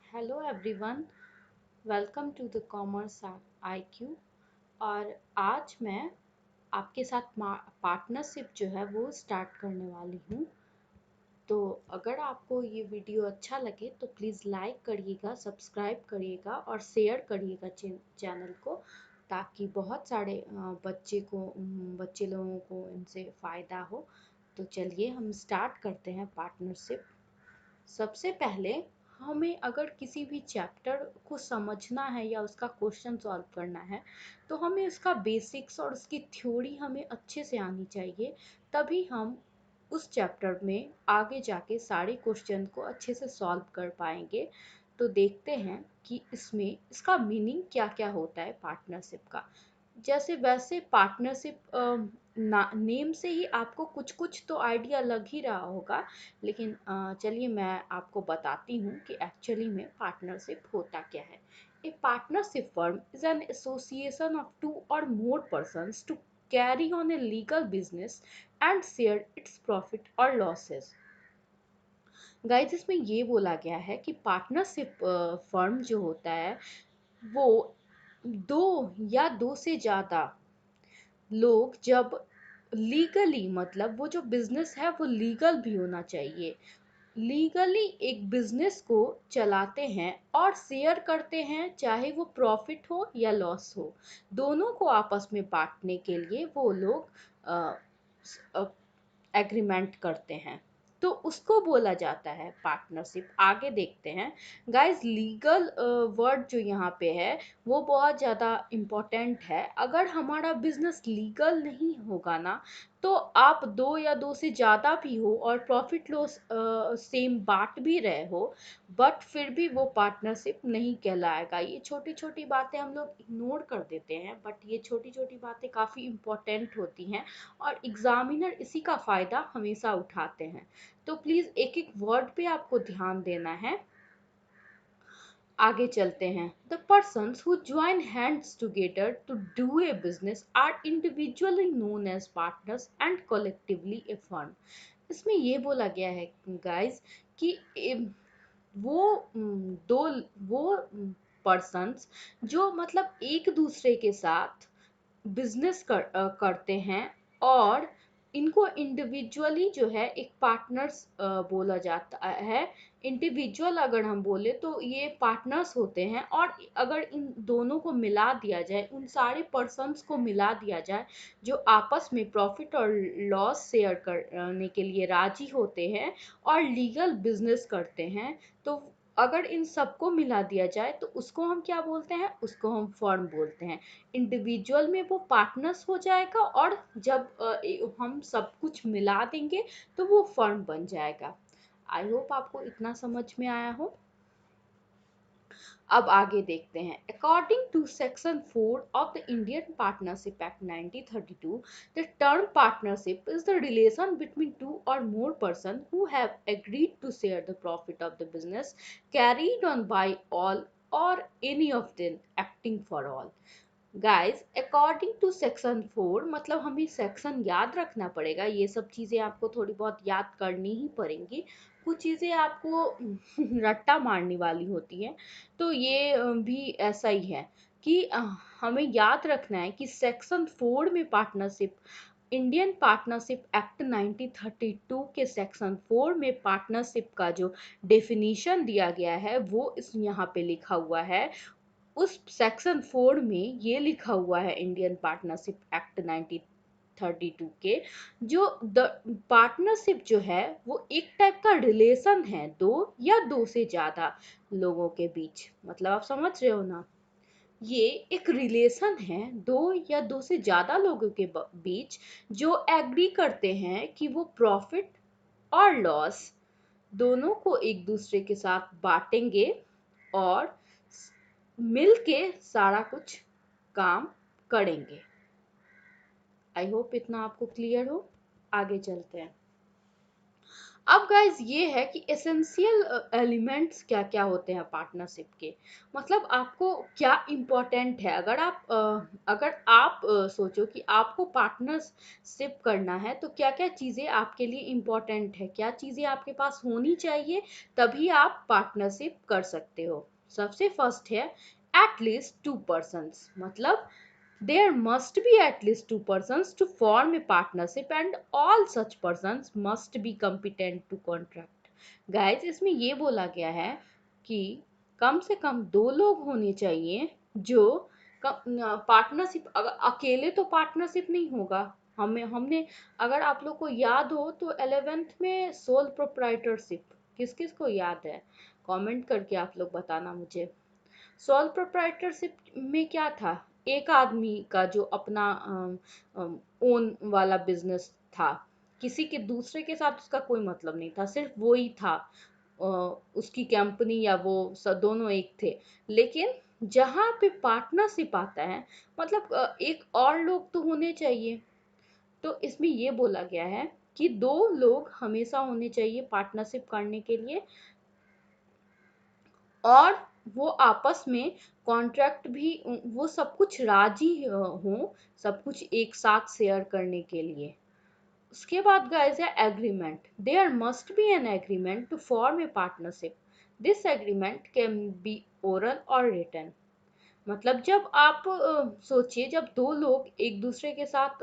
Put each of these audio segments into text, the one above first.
Hello everyone, welcome to the commerce IQ. और आज मैं आपके साथ पार्टनरशिप जो है वो स्टार्ट करने वाली हूँ। तो अगर आपको ये वीडियो अच्छा लगे तो प्लीज़ लाइक करिएगा, सब्सक्राइब करिएगा और शेयर करिएगा चैनल को, ताकि बहुत सारे बच्चे लोगों को इनसे फ़ायदा हो। तो चलिए हम स्टार्ट करते हैं पार्टनरशिप। सबसे पहले हमें अगर किसी भी चैप्टर को समझना है या उसका क्वेश्चन सॉल्व करना है, तो हमें उसका बेसिक्स और उसकी थ्योरी हमें अच्छे से आनी चाहिए। तभी हम उस चैप्टर में आगे जाके सारे क्वेश्चन को अच्छे से सॉल्व कर पाएंगे। तो देखते हैं कि इसमें इसका मीनिंग क्या क्या होता है पार्टनरशिप का। जैसे वैसे पार्टनरशिप नेम से ही आपको कुछ कुछ तो आइडिया लग ही रहा होगा, लेकिन चलिए मैं आपको बताती हूँ कि एक्चुअली में पार्टनरशिप होता क्या है। A partnership firm is an association of two or more persons to carry on a legal business and share its profit or losses. Guys, इसमें ये बोला गया है कि पार्टनरशिप फर्म जो होता है वो दो या दो से ज़्यादा लोग जब लीगली, मतलब वो जो बिजनेस है वो लीगल भी होना चाहिए, लीगली एक बिजनेस को चलाते हैं और शेयर करते हैं, चाहे वो प्रॉफिट हो या लॉस हो, दोनों को आपस में बांटने के लिए वो लोग एग्रीमेंट करते हैं। तो उसको बोला जाता है पार्टनरशिप। आगे देखते हैं। गाइस, लीगल वर्ड जो यहाँ पे है वो बहुत ज़्यादा इम्पोर्टेंट है। अगर हमारा बिजनेस लीगल नहीं होगा ना, तो आप दो या दो से ज़्यादा भी हो और प्रॉफिट लॉस सेम बांट भी रहे हो, बट फिर भी वो पार्टनरशिप नहीं कहलाएगा। ये छोटी छोटी बातें हम लोग इग्नोर कर देते हैं, बट ये छोटी छोटी बातें काफ़ी इम्पोर्टेंट होती हैं और एग्जामिनर इसी का फ़ायदा हमेशा उठाते हैं। तो प्लीज़ एक एक वर्ड पे आपको ध्यान देना है। आगे चलते हैं। The persons who join hands together to do a business are individually known as partners and collectively a firm. इसमें ये बोला गया है गाइस कि वो दो वो पर्सन्स जो मतलब एक दूसरे के साथ बिजनेस करते हैं, और इनको इंडिविजुअली जो है एक पार्टनर्स बोला जाता है। इंडिविजुअल अगर हम बोले तो ये पार्टनर्स होते हैं, और अगर इन दोनों को मिला दिया जाए, उन सारे पर्सन्स को मिला दिया जाए जो आपस में प्रॉफिट और लॉस शेयर करने के लिए राजी होते हैं और लीगल बिजनेस करते हैं, तो अगर इन सबको मिला दिया जाए तो उसको हम क्या बोलते हैं? उसको हम फर्म बोलते हैं। इंडिविजुअल में वो पार्टनर्स हो जाएगा, और जब हम सब कुछ मिला देंगे तो वो फर्म बन जाएगा। आई होप आपको इतना समझ में आया हो। अब आगे देखते हैं। According to section 4 of the Indian partnership act 1932, the term partnership is the relation between two or more person who have agreed to share the profit of the business carried on by all or any of them acting for all. Guys, according to section 4, मतलब हमें section याद रखना पड़ेगा। ये सब चीज़ें आपको थोड़ी बहुत याद करनी ही पड़ेंगी। कुछ चीज़ें आपको रट्टा मारने वाली होती हैं, तो ये भी ऐसा ही है कि हमें याद रखना है कि सेक्शन 4 में पार्टनरशिप, इंडियन पार्टनरशिप एक्ट 1932 के सेक्शन 4 में पार्टनरशिप का जो डेफिनीशन दिया गया है वो इस यहाँ पे लिखा हुआ है। उस सेक्शन 4 में ये लिखा हुआ है, इंडियन पार्टनरशिप एक्ट 1932 के, जो द पार्टनरशिप जो है वो एक टाइप का रिलेशन है दो या दो से ज्यादा लोगों के बीच। मतलब आप समझ रहे हो ना, ये एक रिलेशन है दो या दो से ज्यादा लोगों के बीच, जो एग्री करते हैं कि वो प्रॉफिट और लॉस दोनों को एक दूसरे के साथ बांटेंगे और मिल के सारा कुछ काम करेंगे। आई होप इतना आपको क्लियर हो। आगे चलते हैं। अब गाइज ये है कि एसेंशियल एलिमेंट्स क्या क्या होते हैं पार्टनरशिप के, मतलब आपको क्या इम्पोर्टेंट है। अगर आप सोचो कि आपको पार्टनरशिप करना है तो क्या क्या चीज़ें आपके लिए इम्पोर्टेंट है, क्या चीज़ें आपके पास होनी चाहिए, तभी आप पार्टनरशिप कर सकते हो। सबसे फर्स्ट है एटलीस्ट 2 persons, मतलब there must be at least 2 persons to form a partnership and all such persons must be competent to contract. Guys, इसमें ये बोला गया है कि कम से कम 2 लोग होने चाहिए जो पार्टनरशिप, अगर अकेले तो पार्टनरशिप नहीं होगा। हमने अगर आप लोग को याद हो तो 11th में सोल प्रोप्राइटरशिप किस किस को याद है, कमेंट करके आप लोग बताना मुझे। सोल प्रोप्राइटरशिप में क्या था, एक आदमी का जो अपना ओन वाला बिजनेस था, किसी के दूसरे के साथ उसका कोई मतलब नहीं था, सिर्फ वो ही था, अ, उसकी कंपनी या वो दोनों एक थे। लेकिन जहाँ पे पार्टनरशिप आता है, मतलब एक और लोग तो होने चाहिए। तो इसमें ये बोला गया है कि 2 लोग हमेशा होने चाहिए पार्टनरशिप करने के लिए, और वो आपस में कॉन्ट्रैक्ट भी, वो सब कुछ राजी हो, सब कुछ एक साथ शेयर करने के लिए। उसके बाद गाइस है agreement. There must be an agreement to form a partnership. This agreement can be oral और रिटन। मतलब जब आप सोचिए, जब 2 लोग एक दूसरे के साथ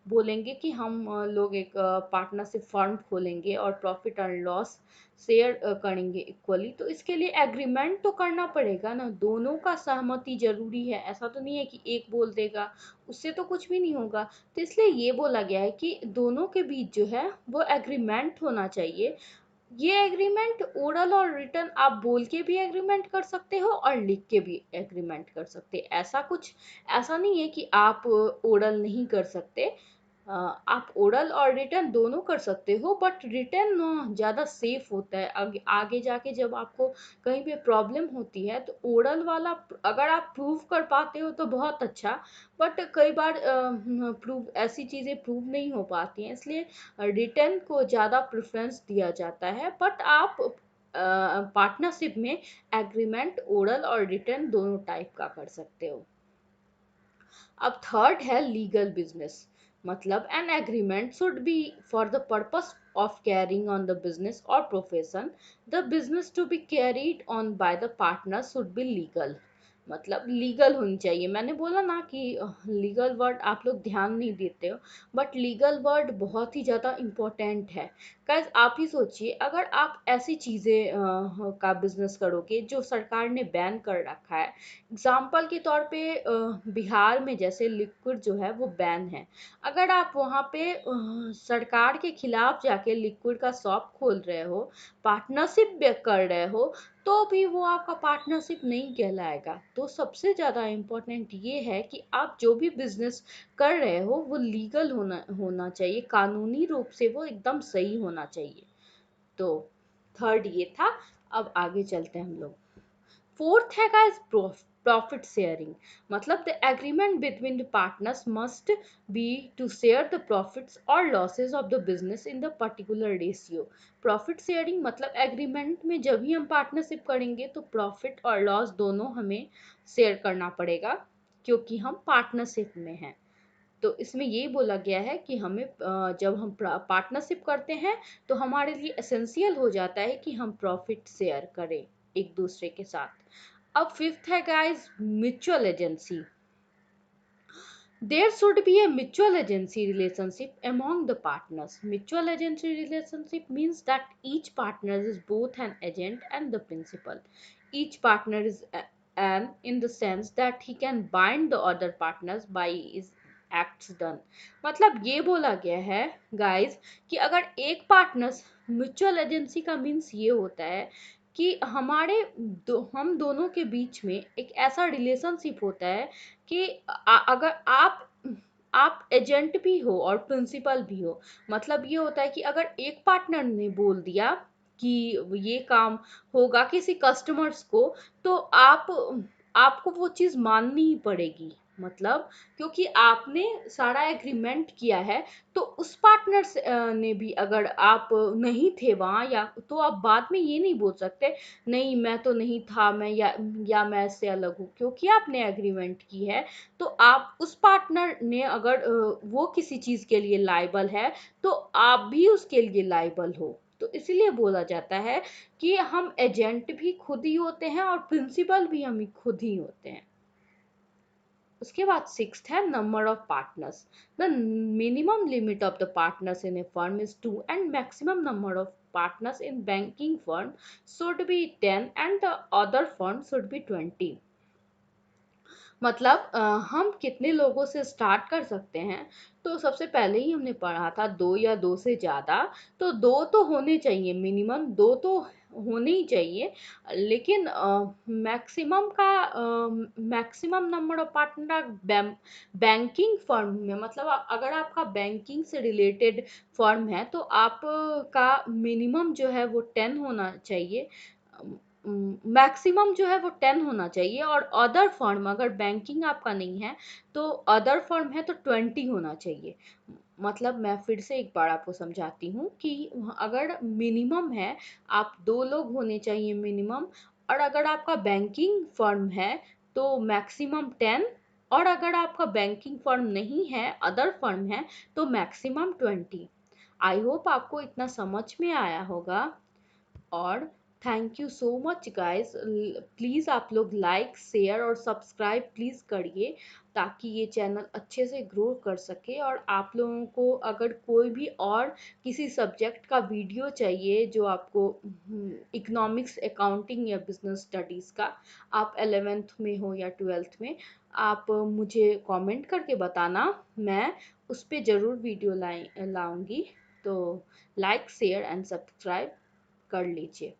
बोलेंगे कि हम लोग एक पार्टनरशिप फर्म खोलेंगे और प्रॉफिट एंड लॉस शेयर करेंगे इक्वली, तो इसके लिए एग्रीमेंट तो करना पड़ेगा ना, दोनों का सहमति जरूरी है। ऐसा तो नहीं है कि एक बोल देगा, उससे तो कुछ भी नहीं होगा। तो इसलिए ये बोला गया है कि दोनों के बीच जो है वो एग्रीमेंट होना चाहिए। ये एग्रीमेंट ओरल और रिटन, आप बोल के भी एग्रीमेंट कर सकते हो और लिख के भी एग्रीमेंट कर सकते, ऐसा नहीं है कि आप ओरल नहीं कर सकते। आप ओरल और रिटन दोनों कर सकते हो, बट रिटन ज़्यादा सेफ होता है। आगे जाके जब आपको कहीं पे प्रॉब्लम होती है तो ओरल वाला अगर आप प्रूव कर पाते हो तो बहुत अच्छा, बट कई बार प्रूव ऐसी चीज़ें प्रूव नहीं हो पाती हैं, इसलिए रिटर्न को ज़्यादा प्रेफरेंस दिया जाता है। बट आप पार्टनरशिप में एग्रीमेंट ओरल और रिटर्न दोनों टाइप का कर सकते हो। अब थर्ड है लीगल बिजनेस, मतलब an agreement should be for the purpose of carrying on the business or profession. The business to be carried on by the partner should be legal, मतलब legal होनी चाहिए। मैंने बोला ना कि लीगल वर्ड आप लोग ध्यान नहीं देते हो, बट लीगल वर्ड बहुत ही ज़्यादा इम्पोर्टेंट है। गाइस आप ही सोचिए, अगर आप ऐसी चीज़ें का बिजनेस करोगे जो सरकार ने बैन कर रखा है, एग्जाम्पल के तौर पे बिहार में जैसे लिक्विड जो है वो बैन है, अगर आप वहाँ पे सरकार के खिलाफ जाके लिक्विड का शॉप खोल रहे हो, पार्टनरशिप कर रहे हो, तो भी वो आपका पार्टनरशिप नहीं कहलाएगा। तो सबसे ज़्यादा इम्पोर्टेंट ये है कि आप जो भी बिजनेस कर रहे हो वो लीगल होना चाहिए, कानूनी रूप से वो एकदम सही होना चाहिए। तो थर्ड ये था। अब आगे चलते हैं हम लोग। फोर्थ है गाइस प्रॉफिट शेयरिंग, मतलब the agreement between the partners must be to share the profits or losses of the business in the particular ratio. Profit sharing मतलब एग्रीमेंट में जब भी हम पार्टनरशिप करेंगे तो प्रॉफिट और लॉस दोनों हमें शेयर करना पड़ेगा, क्योंकि हम पार्टनरशिप में हैं। तो इसमें यही बोला गया है कि हमें जब हम पार्टनरशिप करते हैं तो हमारे लिए एसेंशियल हो जाता है कि हम प्रॉफिट शेयर करें एक दूसरे के साथ। अब फिफ्थ है guys mutual agency. There should be a mutual agency relationship among the partners. Mutual agency relationship means that each partner is both an agent and the principal. Each partner is an in the sense that he can bind the other partners by his acts done. मतलब ये बोला गया है guys कि अगर एक partners, mutual agency का means ये होता है कि हम दोनों के बीच में एक ऐसा रिलेशनशिप होता है कि अगर आप एजेंट भी हो और प्रिंसिपल भी हो। मतलब ये होता है कि अगर एक पार्टनर ने बोल दिया कि ये काम होगा किसी कस्टमर्स को, तो आपको वो चीज़ माननी ही पड़ेगी। मतलब क्योंकि आपने सारा एग्रीमेंट किया है, तो उस पार्टनर ने भी, अगर आप नहीं थे वहाँ, या तो आप बाद में ये नहीं बोल सकते नहीं मैं तो नहीं था, मैं या मैं इससे अलग हूँ, क्योंकि आपने एग्रीमेंट की है। तो आप उस पार्टनर ने अगर वो किसी चीज़ के लिए लायबल है, तो आप भी उसके लिए लायबल हो। तो इसलिए बोला जाता है कि हम एजेंट भी खुद ही होते हैं और प्रिंसिपल भी हम ही खुद ही होते हैं। उसके बाद सिक्स्थ है number of partners. The minimum limit of the partners in A firm is 2 and maximum number of partners in banking firm should be 10 and the other firm should be 20। मतलब हम कितने लोगों से स्टार्ट कर सकते हैं, तो सबसे पहले ही हमने पढ़ा था दो या दो से ज़्यादा। तो दो तो होने चाहिए, मिनिमम दो तो होने ही चाहिए। लेकिन मैक्सिमम का maximum number of partner banking firm में, मतलब अगर आपका बैंकिंग से रिलेटेड फर्म है, तो आप का मिनिमम जो है वो 10 होना चाहिए, मैक्सिमम जो है वो 10 होना चाहिए। और अदर फर्म, अगर बैंकिंग आपका नहीं है तो अदर फर्म है तो 20 होना चाहिए। मतलब मैं फिर से एक बार आपको समझाती हूँ कि अगर मिनिमम है, आप दो लोग होने चाहिए मिनिमम। और अगर आपका बैंकिंग फर्म है तो मैक्सिमम 10। और अगर आपका बैंकिंग फर्म नहीं है, अदर फर्म है, तो मैक्सिमम 20। आई होप आपको इतना समझ में आया होगा। और thank you so much guys. Please आप लोग लाइक शेयर और सब्सक्राइब प्लीज़ करिए, ताकि ये चैनल अच्छे से ग्रो कर सके। और आप लोगों को अगर कोई भी और किसी सब्जेक्ट का वीडियो चाहिए जो आपको इकोनॉमिक्स, अकाउंटिंग या बिजनेस स्टडीज़ का, आप 11th में हो या 12th में, आप मुझे कमेंट करके बताना, मैं उस पर ज़रूर वीडियो लाऊंगी। तो लाइक शेयर एंड सब्सक्राइब कर लीजिए।